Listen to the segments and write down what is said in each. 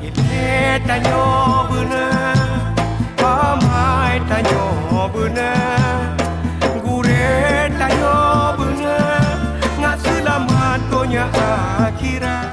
Ile tanyo bener, pamai tanyo bener, gure tanyo bener, nggak selamat konya akhirat.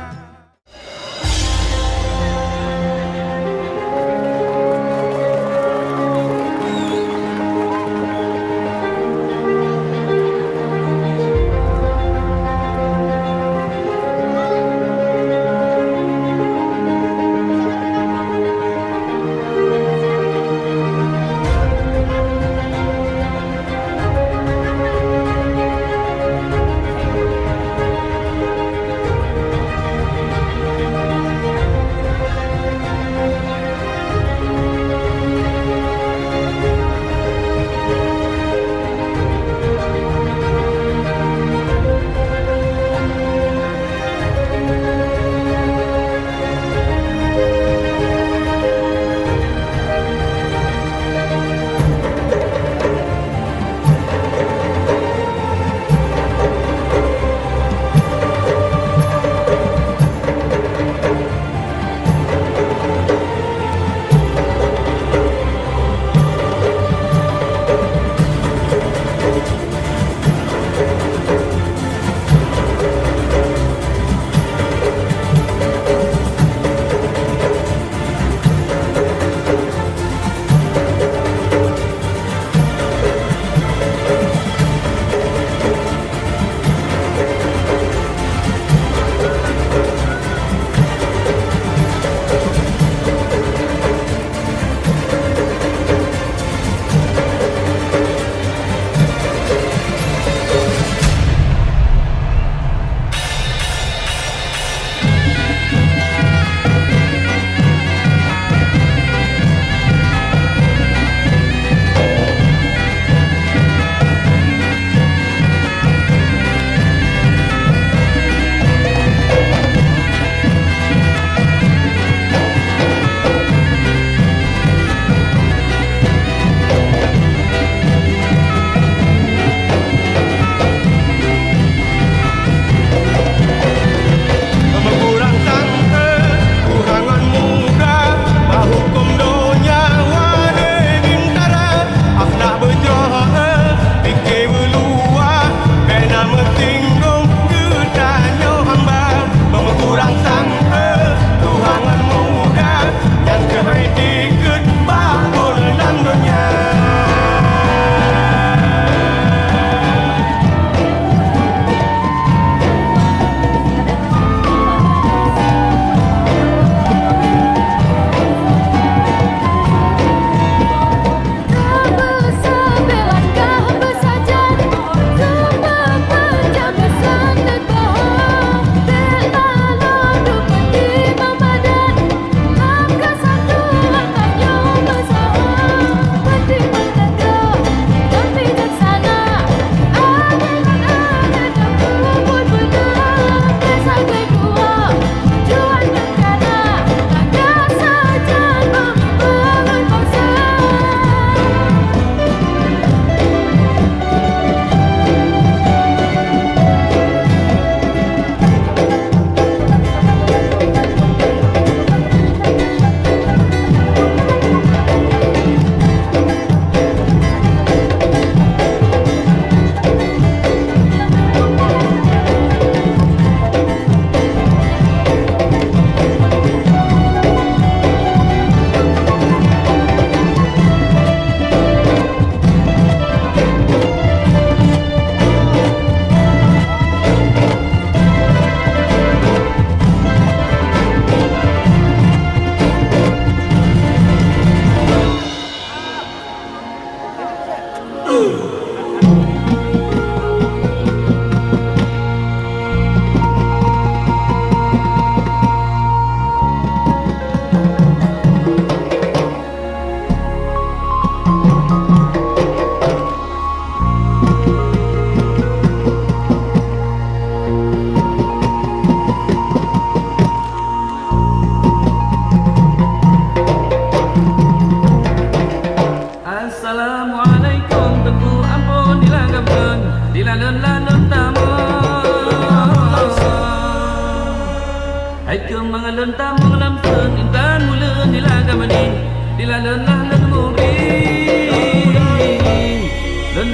Dilalenlah len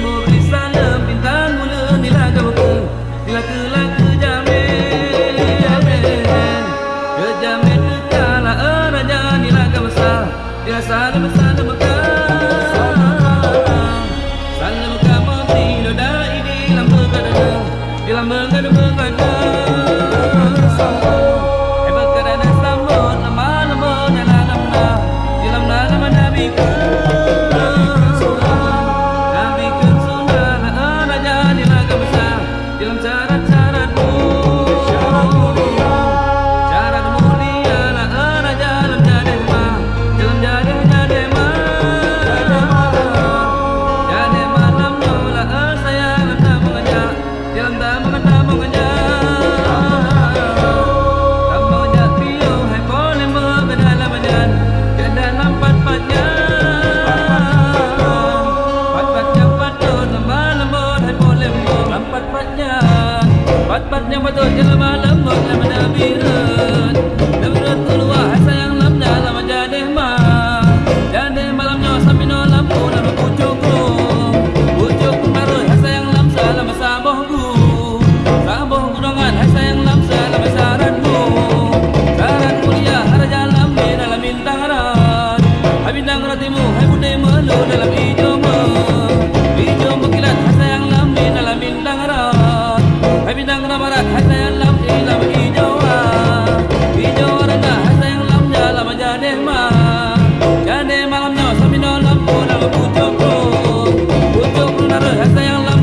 mubri salam bintang mula nilaga buka dilakela kejamen kala raja nilaga besar dia salam salam kamu tidak ada ini lama kadada lama kadada hebat kadada sambut lama dalam nama nabi yang betul jalan malam lama nabirat nabirat keluar sayang lamnya lama jadi malamnya samino lampu lama pucukku baru sayang lam lama sabohku dongan sayang lam lama saranmu saran mulia raja lam dalam bintang rat bintang ratimu hai budai melu dalam hijau berkilat sayang lam dalam bintang rat bintang ramarat sayang lam dalam hijau rendah sayang lam dalam jadi malamnya samino lampu lama pucukku naruh sayang lam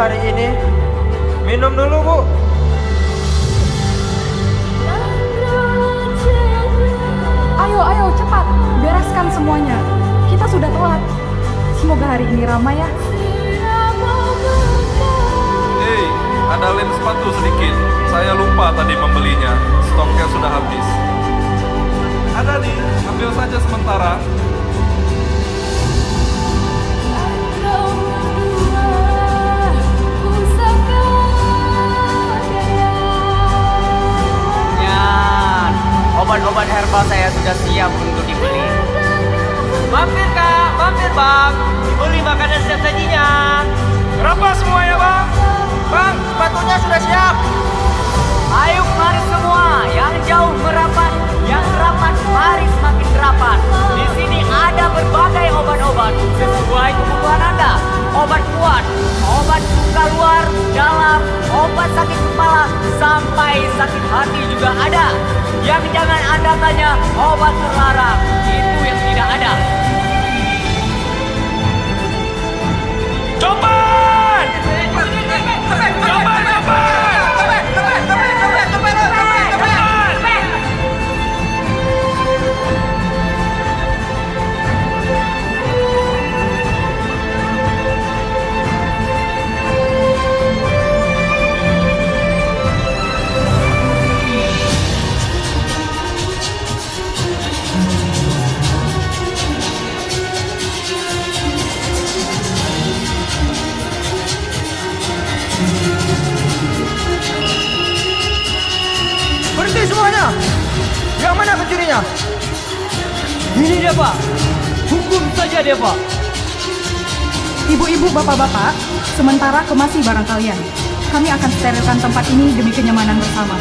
hari ini. Minum dulu, Bu. Ayo cepat, bereskan semuanya. Kita sudah telat. Semoga hari ini ramai ya. Hei, ada lem sepatu sedikit. Saya lupa tadi membelinya. Stoknya sudah habis. Ada nih, ambil saja sementara. Obat-obat herbal saya sudah siap untuk dibeli. Mampir Kak, mampir Bang. Dibeli makanan siap sajinya. Berapa semuanya, Bang? Bang, sepatunya sudah siap. Ayo mari semua, yang jauh merapat, yang rapat mari semakin rapat. Di sini ada berbagai obat-obat sesuai kebutuhan Anda. Obat kuat, obat luka luar, dalam, obat sakit kepala, sampai sakit hati juga ada. Yang jangan Anda tanya obat terlarang, itu yang tidak ada. Coban! Coban, coban! Berhenti semuanya! Yang mana pencurinya? Ini dia Pak, hukum saja dia Pak. Ibu-ibu, bapak-bapak, sementara kemasi barang kalian. Kami akan sterilkan tempat ini demi kenyamanan bersama.